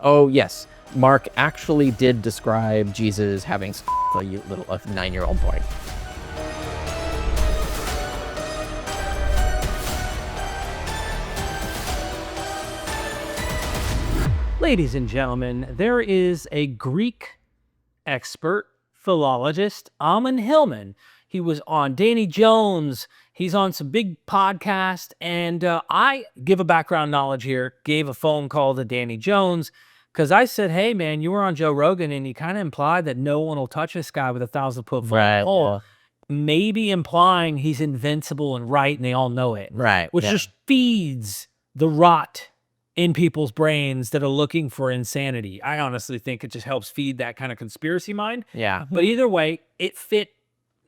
Oh, yes. Mark actually did describe Jesus having a 9-year-old boy. Ladies and gentlemen, there is a Greek expert, philologist, Ammon Hillman. He was on Danny Jones. He's on some big podcasts. And I give a background knowledge here, gave a phone call to Danny Jones because I said, hey, man, you were on Joe Rogan and you kind of implied that no one will touch this guy with a 1,000-foot pole. Maybe implying he's invincible and right and they all know it. Right. Which just feeds the rot in people's brains that are looking for insanity. I honestly think it just helps feed that kind of conspiracy mind. Yeah. But either way, it fit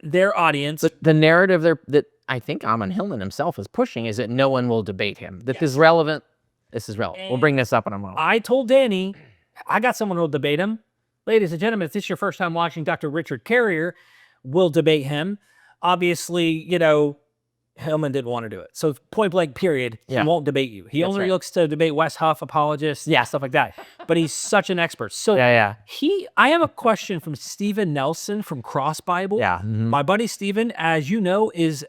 their audience. The narrative that I think Ammon Hillman himself is pushing is that no one will debate him. That this is relevant. This is relevant. We'll bring this up in a moment. I told Danny, I got someone who will debate him. Ladies and gentlemen, if this is your first time watching Dr. Richard Carrier, we'll debate him. Obviously, you know, Hillman didn't want to do it. So point blank period, he won't debate you. He only looks to debate Wes Huff, apologists, stuff like that. But he's such an expert. So I have a question from Steven Nelson from Cross Bible. My buddy Steven, as you know, is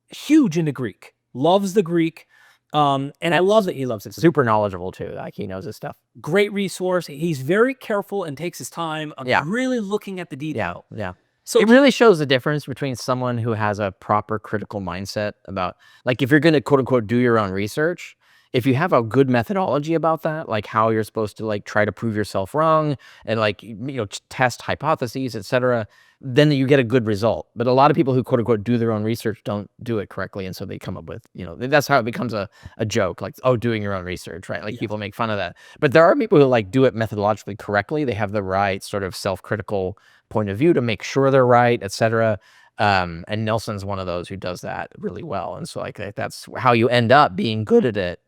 huge into Greek, loves the Greek. And I love that he loves it. Super knowledgeable too. Like he knows his stuff. Great resource. He's very careful and takes his time on really looking at the detail. Yeah. So it really shows the difference between someone who has a proper critical mindset about, like, if you're going to quote unquote do your own research, if you have a good methodology about that, like how you're supposed to like try to prove yourself wrong and like, you know, test hypotheses, etc., then you get a good result. But a lot of people who quote unquote do their own research don't do it correctly. And so they come up with, you know, that's how it becomes a joke, like, oh, doing your own research, right? Like people make fun of that. But there are people who like do it methodologically correctly. They have the right sort of self-critical point of view to make sure they're right, etc. And Nelson's one of those who does that really well. And so like that's how you end up being good at it,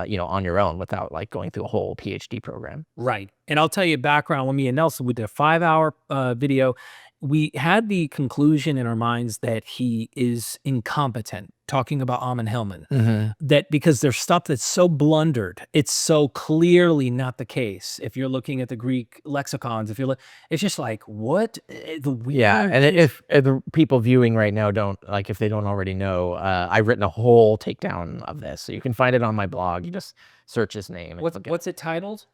you know, on your own without like going through a whole PhD program. Right. And I'll tell you background, when me and Nelson, we did a 5-hour video. We had the conclusion in our minds that he is incompetent, talking about Ammon Hillman, that because there's stuff that's so blundered, it's so clearly not the case. If you're looking at the Greek lexicons, if you're it's just like, what? The weird. Yeah. And if the people viewing right now don't, like, if they don't already know, I've written a whole takedown of this. So you can find it on my blog. You just search his name. What's it titled?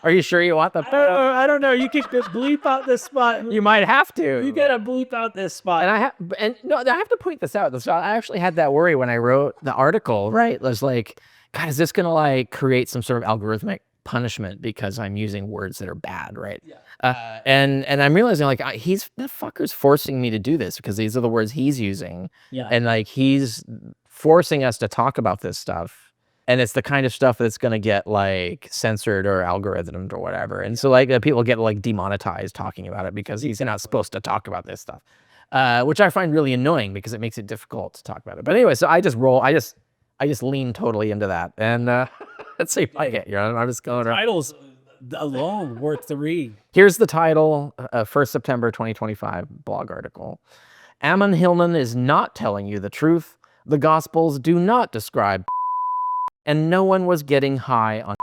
Are you sure you want the? I don't know. You can bleep out this spot. You might have to. You gotta bleep out this spot. And I have to point this out. So I actually had that worry when I wrote the article. Right, it was like, God, is this gonna like create some sort of algorithmic punishment because I'm using words that are bad, right? Yeah. And I'm realizing like that fucker's forcing me to do this because these are the words he's using. Yeah. And like he's forcing us to talk about this stuff. And it's the kind of stuff that's going to get like censored or algorithmed or whatever. And so like people get like demonetized talking about it because he's not supposed to talk about this stuff, which I find really annoying because it makes it difficult to talk about it. But anyway, so I just lean totally into that. And let's see if I get, you know, I'm just going around. Titles alone worth the read. Here's the title, 1st September 2025 blog article. Ammon Hillman is not telling you the truth. The Gospels do not describe and no one was getting high on.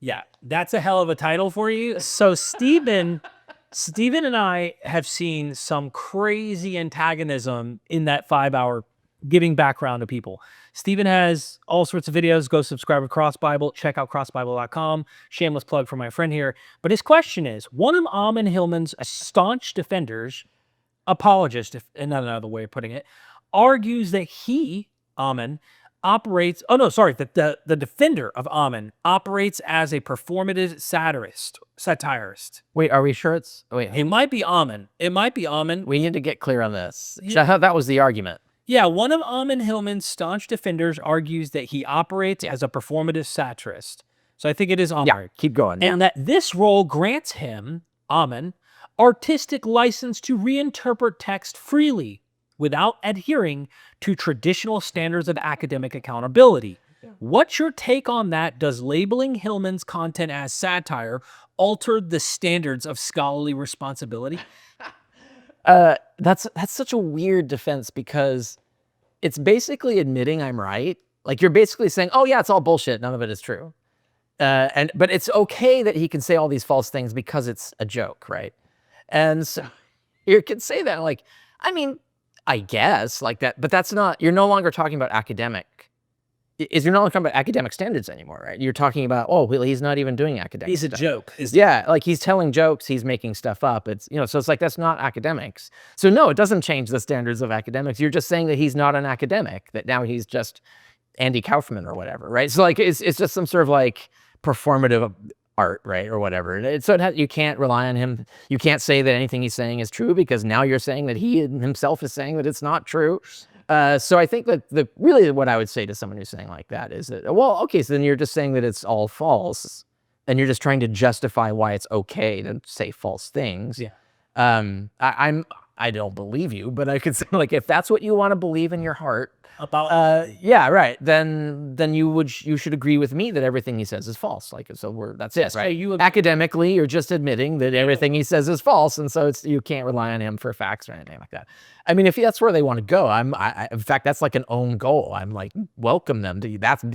Yeah, that's a hell of a title for you. So Steven and I have seen some crazy antagonism in that 5-hour giving background to people. Steven has all sorts of videos. Go subscribe to Cross Bible. Check out crossbible.com. Shameless plug for my friend here. But his question is, one of Ammon Hillman's staunch defenders, apologist, if not another way of putting it, argues that Ammon, operates, that the defender of Ammon operates as a performative satirist. Wait, are we sure it might be Ammon. It might be Ammon. We need to get clear on this. I thought that was the argument. Yeah, one of Ammon Hillman's staunch defenders argues that he operates as a performative satirist. So I think it is Ammon. Yeah, keep going. And that this role grants him, Ammon, artistic license to reinterpret text freely without adhering to traditional standards of academic accountability. Yeah. What's your take on that? Does labeling Hillman's content as satire alter the standards of scholarly responsibility? That's such a weird defense because it's basically admitting I'm right. Like you're basically saying, oh yeah, it's all bullshit. None of it is true. But it's okay that he can say all these false things because it's a joke, right? And so you can say that, like, I mean, I guess like that, but that's not. You're no longer talking about academic. You're not talking about academic standards anymore, right? You're talking about, oh, well, he's not even doing academic. He's a stuff. joke. Yeah, like he's telling jokes, he's making stuff up. It's so it's like that's not academics. So no, it doesn't change the standards of academics. You're just saying that he's not an academic. That now he's just Andy Kaufman or whatever, right? So like it's just some sort of like performative art, right, or whatever. You can't rely on him. You can't say that anything he's saying is true because now you're saying that he himself is saying that it's not true. So I think that really what I would say to someone who's saying like that is that, well, okay, so then you're just saying that it's all false, and you're just trying to justify why it's okay to say false things. Yeah. I don't believe you, but I could say, like, if that's what you want to believe in your heart About yeah, right, then you should agree with me that everything he says is false. Like, so that's it, right? Academically, you're just admitting that everything he says is false, and so you can't rely on him for facts or anything like that. I mean, if that's where they want to go, in fact, that's like an own goal. I'm like, welcome them to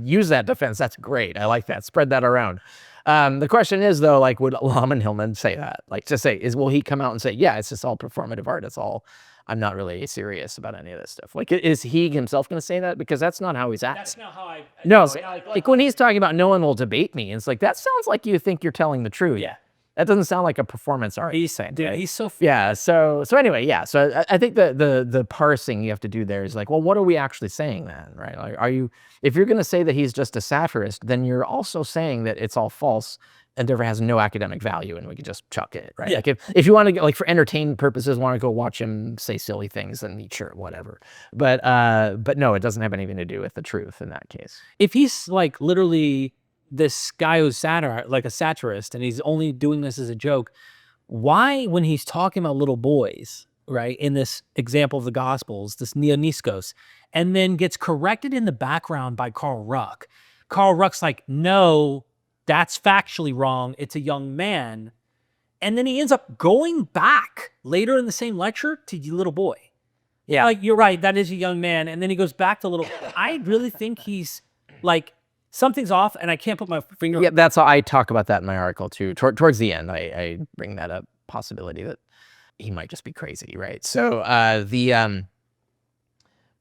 use that defense. That's great. I like that. Spread that around. The question is though, like, would Ammon Hillman say that? Like, to say will he come out and say, yeah, it's just all performative art. It's all. I'm not really serious about any of this stuff. Like, is he himself going to say that? Because that's not how he's acting. That's not how I. No, like when he's talking about no one will debate me, it's like that sounds like you think you're telling the truth. Yeah. That doesn't sound like a performance art. He's saying, dude, he's so. Yeah. So anyway, yeah. So I think the parsing you have to do there is like, well, what are we actually saying then, right? Like, if you're going to say that he's just a satirist, then you're also saying that it's all false and therefore has no academic value, and we can just chuck it, right? Yeah. Like if you want to get, like, for entertainment purposes, want to go watch him say silly things, then sure, whatever. But no, it doesn't have anything to do with the truth in that case. If he's like literally this guy who's like a satirist, and he's only doing this as a joke, why, when he's talking about little boys, right, in this example of the Gospels, this Neoniskos, and then gets corrected in the background by Carl Ruck. Carl Ruck's like, no, that's factually wrong. It's a young man. And then he ends up going back later in the same lecture to the little boy. Yeah, like, you're right, that is a young man. And then he goes back to little. I really think he's like, something's off, and I can't put my finger on. Yeah, that's how I talk about that in my article too. Towards the end, I bring that up, possibility that he might just be crazy, right? So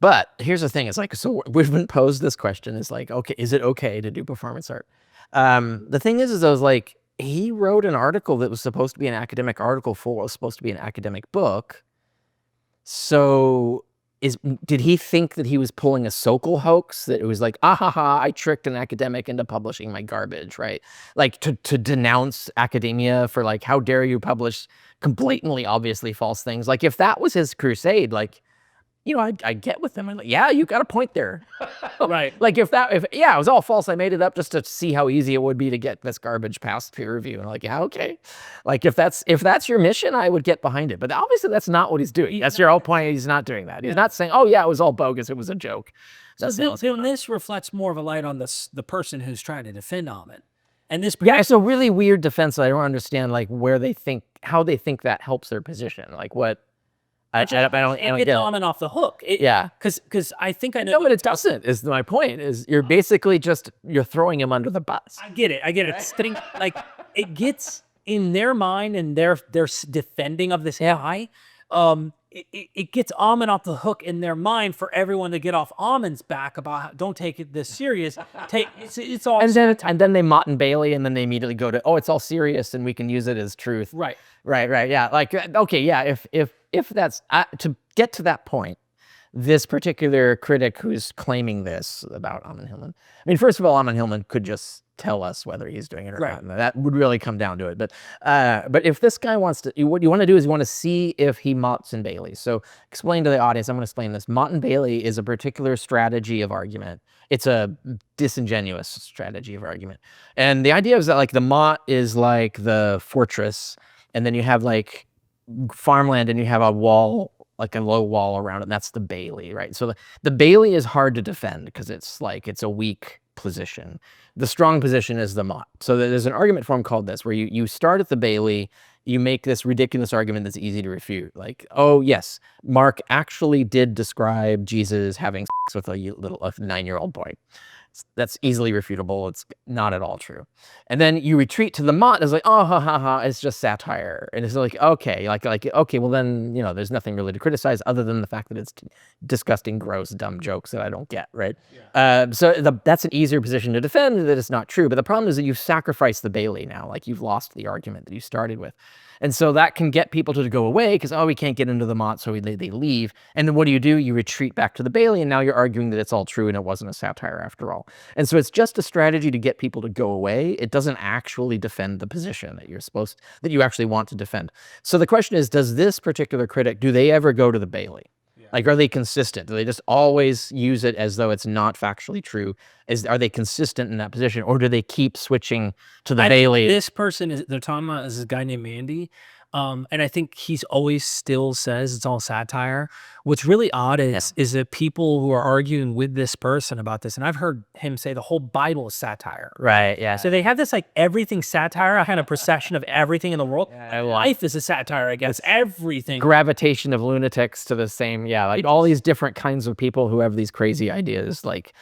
but here's the thing: it's like, so we've been posed this question: is like, okay, is it okay to do performance art? The thing is I was like, he wrote an article that was supposed to be an academic article for what was supposed to be an academic book. So did he think that he was pulling a Sokol hoax? That it was like, ah ha ha, I tricked an academic into publishing my garbage, right? Like to denounce academia for, like, how dare you publish blatantly, obviously false things? Like, if that was his crusade, like, I get with him. I'm like, yeah, you got a point there. Right. Like, if it was all false, I made it up just to see how easy it would be to get this garbage past peer review. And I'm like, yeah, okay. Like, if that's your mission, I would get behind it. But obviously that's not what he's doing. That's your whole point. He's not doing that. He's not saying, oh yeah, it was all bogus, it was a joke. So this reflects more of a light on the person who's trying to defend Ammon. And this, yeah, it's a really weird defense. I don't understand, like, how they think that helps their position. Like, what? I don't get Ammon off the hook. Yeah, because I think I know. No, but it doesn't. Is my point? Is you're basically you're throwing him under the bus. I get it. It's like, it gets in their mind, and their defending of this guy. It gets Ammon off the hook in their mind for everyone to get off Ammon's back about how, don't take it this serious. It's all. And then they Mott and Bailey, and then they immediately go to, oh, it's all serious, and we can use it as truth. Right. Yeah. Like, okay, yeah. If that's to get to that point, this particular critic who's claiming this about Ammon Hillman. I mean, first of all, Ammon Hillman could just tell us whether he's doing it or not. And that would really come down to it. But if this guy wants to, what you want to do is you want to see if he Motts and Bailey. So explain to the audience, I'm going to explain this. Mott and Bailey is a particular strategy of argument. It's a disingenuous strategy of argument. And the idea is that, like, the Mott is like the fortress, and then you have, like, farmland, and you have a wall, like a low wall around it, and that's the Bailey, right? So the Bailey is hard to defend because it's a weak position. The strong position is the Mott. So there's an argument form called this, where you start at the Bailey, you make this ridiculous argument that's easy to refute. Like, oh yes, Mark actually did describe Jesus having sex with a 9-year-old boy. That's easily refutable. It's not at all true. And then you retreat to the Mott. It's like, oh, ha, ha, ha. It's just satire. And it's like, okay, okay, well then, there's nothing really to criticize other than the fact that it's disgusting, gross, dumb jokes that I don't get, right? Yeah. So that's an easier position to defend, that it's not true. But the problem is that you've sacrificed the Bailey now. Like, you've lost the argument that you started with. And so that can get people to go away because, we can't get into the Mott, so they leave. And then what do? You retreat back to the Bailey, and now you're arguing that it's all true and it wasn't a satire after all. And so it's just a strategy to get people to go away. It doesn't actually defend the position that you actually want to defend. So the question is, does this particular critic, do they ever go to the Bailey? Like, are they consistent? Do they just always use it as though it's not factually true? Are they consistent in that position, or do they keep switching to the Bailey? This person they're talking about is a guy named Mandy. And I think he's always still says it's all satire. What's really odd is that people who are arguing with this person about this, and I've heard him say the whole Bible is satire. Right, yeah. So they have this like everything satire, kind of procession of everything in the world. Life is a satire, I guess. Everything. Gravitation of lunatics to the same, like all these different kinds of people who have these crazy ideas, like,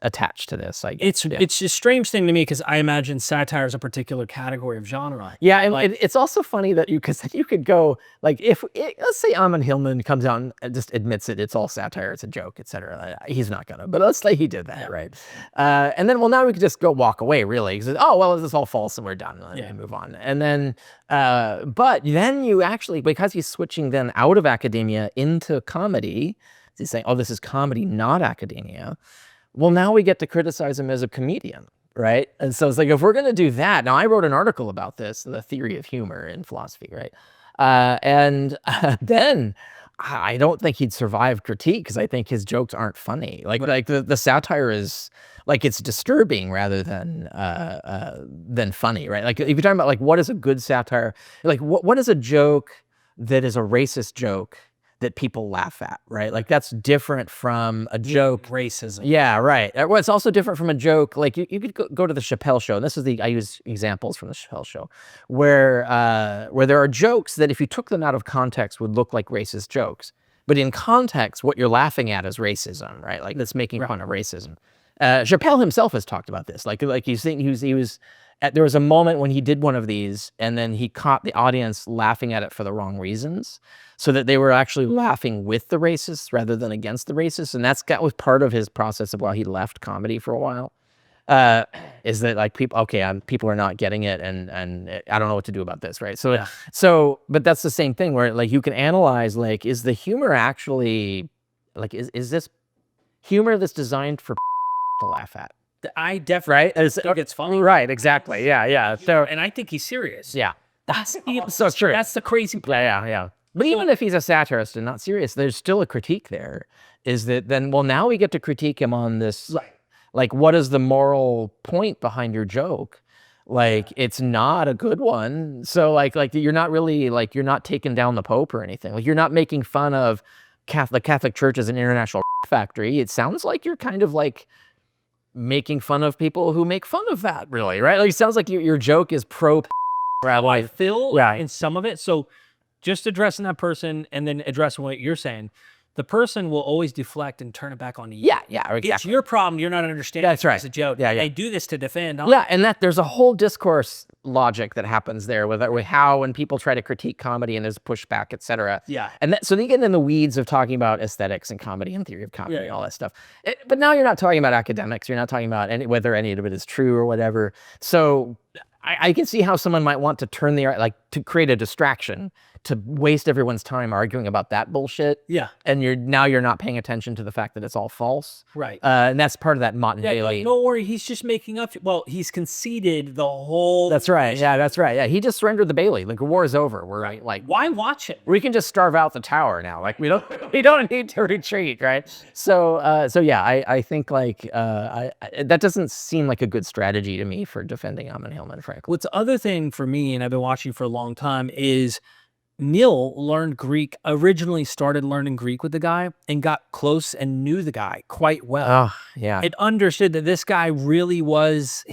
attached to this. It's a strange thing to me because I imagine satire is a particular category of genre. Yeah, and it's also funny that you could go, like, let's say Ammon Hillman comes out and just admits it's all satire, it's a joke, etc. He's not gonna, but let's say he did that, right? And then, now we could just go walk away, really, because this is all false and we're done, and move on. And then, but then you actually, because he's switching then out of academia into comedy, he's saying, this is comedy, not academia. Well, now we get to criticize him as a comedian, right? And so it's like, if we're going to do that, now I wrote an article about this, the theory of humor in philosophy, right? Then I don't think he'd survive critique because I think his jokes aren't funny. Like the satire is, like, it's disturbing rather than funny, right? Like, if you're talking about, like, what is a good satire, like what is a joke that is a racist joke that people laugh at, right? Like, that's different from a joke. Racism. Yeah, right. Well, it's also different from a joke. Like, you could go to the Chappelle show, and this is I use examples from the Chappelle show, where there are jokes that if you took them out of context would look like racist jokes. But in context, what you're laughing at is racism, right? Like, that's making fun of racism. Chappelle himself has talked about this. Like he's saying there was a moment when he did one of these, and then he caught the audience laughing at it for the wrong reasons, so that they were actually laughing with the racists rather than against the racists. And that was part of his process of why he left comedy for a while. Is that, like, people are not getting it, and I don't know what to do about this, right? So, but that's the same thing where, like, you can analyze, like, is the humor actually, like, is this humor that's designed for to laugh at? I definitely think it's funny. Right, exactly. Yeah. So, and I think he's serious. Yeah. That's so true. That's the crazy part. Yeah. But even if he's a satirist and not serious, there's still a critique there. Is that then, now we get to critique him on this, right? Like, what is the moral point behind your joke? Like, it's not a good one. So, like you're not really, like, you're not taking down the Pope or anything. Like, you're not making fun of the Catholic Church as an international factory. It sounds like you're kind of, like, making fun of people who make fun of that, really, right? Like, it sounds like your joke is pro. I feel in some of it. So just addressing that person and then addressing what you're saying, the person will always deflect and turn it back on you. Yeah, exactly. It's your problem. You're not understanding. That's right. It's a joke. Yeah. They do this to defend. Yeah, and there's a whole discourse logic that happens there with how when people try to critique comedy and there's pushback, etc. Yeah. And so they get in the weeds of talking about aesthetics and comedy and theory of comedy and all that stuff. But now you're not talking about academics. You're not talking about whether any of it is true or whatever. So I can see how someone might want to turn to create a distraction, to waste everyone's time arguing about that bullshit. Yeah. And you're not paying attention to the fact that it's all false. Right. And that's part of that Mott and Bailey. Don't worry, he's just making up. Well, he's conceded the whole. That's right. Yeah, that's right. Yeah, he just surrendered the Bailey. Like, the war is over. We're like, why watch it? We can just starve out the tower now. Like, we don't need to retreat, right? So yeah, I think, like, that doesn't seem like a good strategy to me for defending Ammon Hillman, frankly. What's the other thing for me, and I've been watching for a long time, is Neil learned Greek, originally started learning Greek with the guy and got close and knew the guy quite well. Oh, yeah. It understood that this guy really was,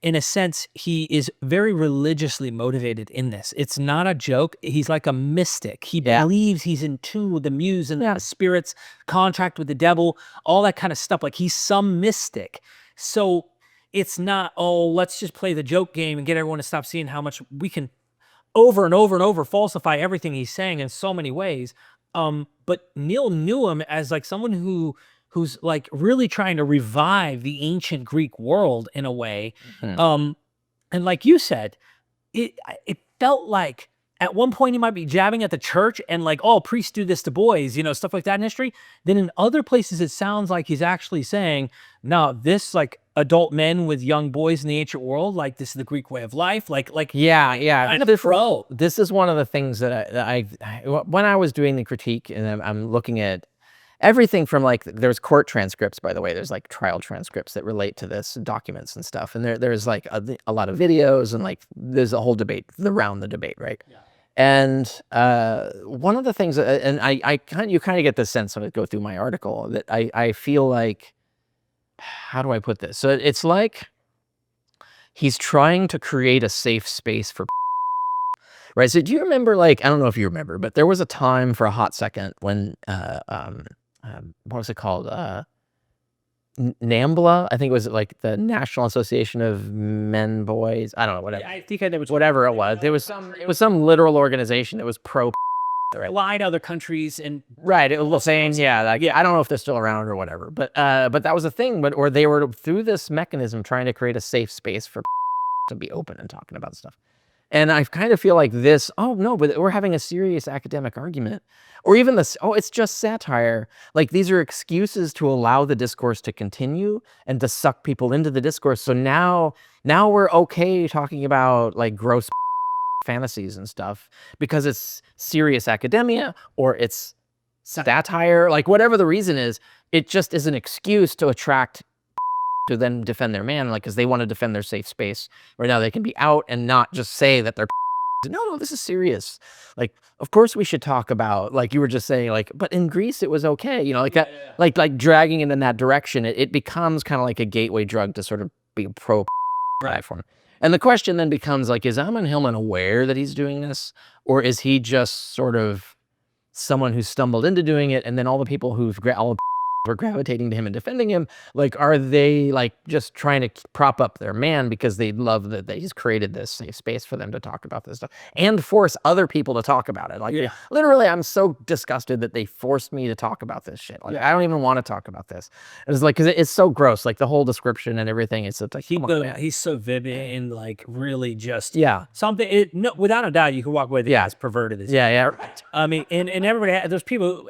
in a sense, he is very religiously motivated in this. It's not a joke. He's like a mystic. He believes he's in tune with the muse and the spirits, contract with the devil, all that kind of stuff. Like, he's some mystic. So it's not, oh, let's just play the joke game and get everyone to stop seeing how much we can over and over and over falsify everything he's saying in so many ways. But Neil knew him as like someone who's like really trying to revive the ancient Greek world in a way. And like you said, it felt like at one point he might be jabbing at the church and like, oh, priests do this to boys, you know, stuff like that in history. Then in other places, it sounds like he's actually saying, no, this like adult men with young boys in the ancient world, like this is the Greek way of life. Like, yeah. kind of pro. This is one of the things that I when I was doing the critique, and I'm looking at everything from like, there's court transcripts, by the way, there's like trial transcripts that relate to this, documents and stuff. And there's like a lot of videos, and like there's a whole debate around the debate, right? Yeah. And one of the things, and you kind of get the sense when I go through my article that I feel like, how do I put this? So it's like he's trying to create a safe space for right. So do you remember, like, I don't know if you remember, but there was a time for a hot second when what was it called? NAMBLA, I think it was like the National Association of Men, Boys. I don't know, whatever. I think it was whatever it was. It was some literal organization that was pro. Right. Lie to other countries and right. It was saying, yeah, like, yeah, I don't know if they're still around or whatever, but that was a thing. But or they were through this mechanism trying to create a safe space for to be open and talking about stuff. And I kind of feel like this, oh no, but we're having a serious academic argument. Or even this, oh, it's just satire. Like these are excuses to allow the discourse to continue and to suck people into the discourse. So now we're okay talking about like gross fantasies and stuff because it's serious academia or it's satire, like whatever the reason is, it just is an excuse to attract to then defend their man, like, because they want to defend their safe space where now they can be out and not just say that they're no, this is serious. Like, of course we should talk about, like you were just saying, like, but in Greece it was okay, you know, like that, like dragging it in that direction, it becomes kind of like a gateway drug to sort of be a pro platform. And the question then becomes like, is Ammon Hillman aware that he's doing this, or is he just sort of someone who stumbled into doing it, and then all the people all were gravitating to him and defending him, like, are they like just trying to prop up their man because they love that he's created this safe space for them to talk about this stuff and force other people to talk about it? Like, literally, I'm so disgusted that they forced me to talk about this shit. Like, I don't even want to talk about this. It's like, because it's so gross, like the whole description and everything. It's like, he's so vivid and like really just something. No, without a doubt, you can walk away with as perverted as right. I mean, and everybody,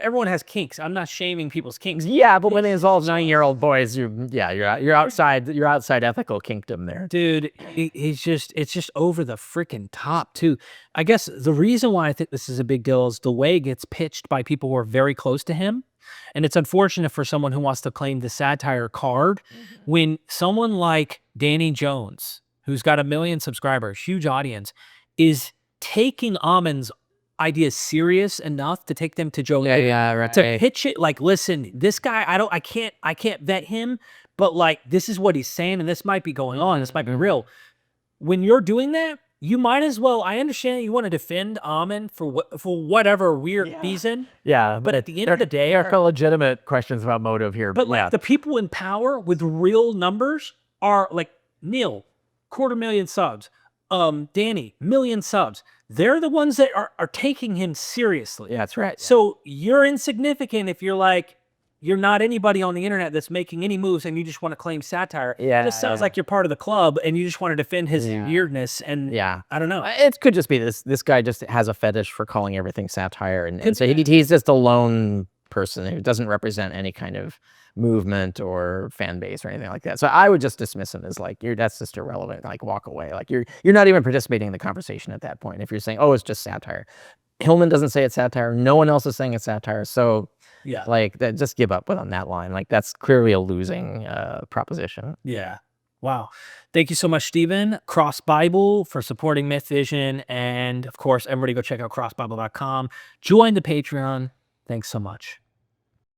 everyone has kinks. I'm not shaming people's kinks. Yeah, but when it involves 9-year-old boys, you're outside ethical kinkdom there, dude. It's just over the freaking top too. I guess the reason why I think this is a big deal is the way it gets pitched by people who are very close to him, and it's unfortunate for someone who wants to claim the satire card when someone like Danny Jones, who's got 1 million subscribers, huge audience, is taking Ammon's ideas serious enough to take them to Joe right. to pitch it like, listen, this guy, I can't vet him, but like this is what he's saying and this might be going on, this might be real. When you're doing that, you might as well, I understand you want to defend Ammon for whatever weird reason. Yeah, but at the end of the day, there are legitimate questions about motive here. But like the people in power with real numbers are like Neil, 250,000 subs. Danny, 1 million subs. They're the ones that are taking him seriously. Yeah, that's right. So you're insignificant if you're like, you're not anybody on the internet that's making any moves and you just want to claim satire. Yeah. It just sounds like you're part of the club and you just want to defend his weirdness. And I don't know. It could just be this guy just has a fetish for calling everything satire. And so he's just a lone person who doesn't represent any kind of movement or fan base or anything like that. So I would just dismiss him as like, that's just irrelevant, like walk away. Like you're not even participating in the conversation at that point. If you're saying, oh, it's just satire. Hillman doesn't say it's satire. No one else is saying it's satire. So like that, just give up on that line. Like that's clearly a losing proposition. Yeah. Wow. Thank you so much, Stephen. Cross Bible for supporting MythVision. And of course, everybody go check out crossbible.com. Join the Patreon. Thanks so much.